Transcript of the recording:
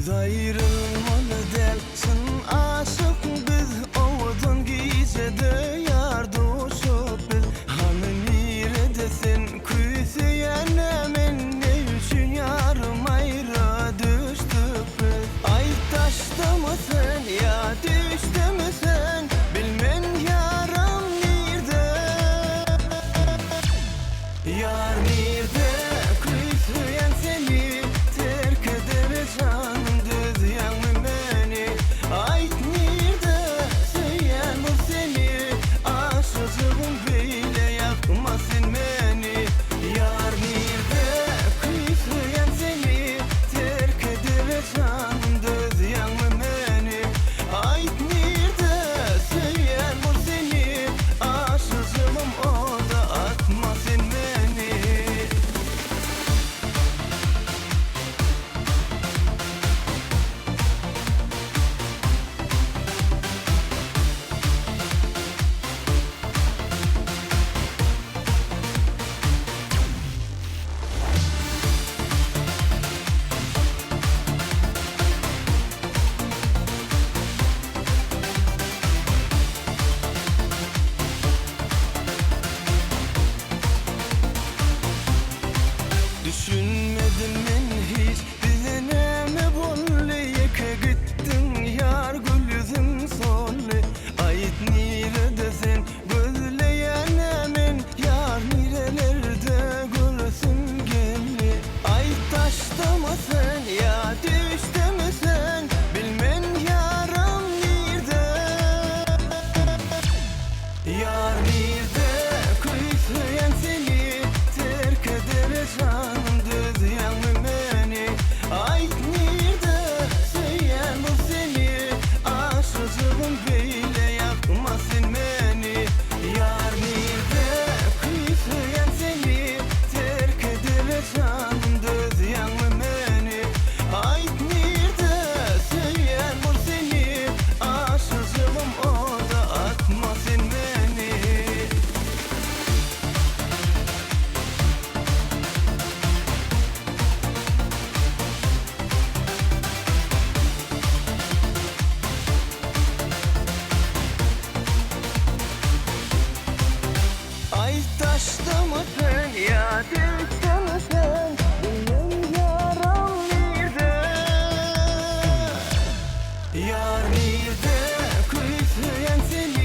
Biz ayrılmalı dersin aşık biz Oğudun gecede yar doşup biz Hanı neredesin küsüyen men ne üçün yarım ayrı düştük biz Ay taşta mısın ya düştü müsün bilmen yarım nerede Yar nerede küsüyen seni terk edeceğim Düşünmedim men hiç dileneme bolle yeke gittin yar gül yüzün solli Ait neredesin gözleyen men yar nerelerde görsün gelli Ay taşta mısın ya düşte misin bilmen yarım nerede Yar nerede küsüyen seni terk edeceğim Taşta mısın ya düşte misin bilmem yaram nerede Yar nerede küsüyen seni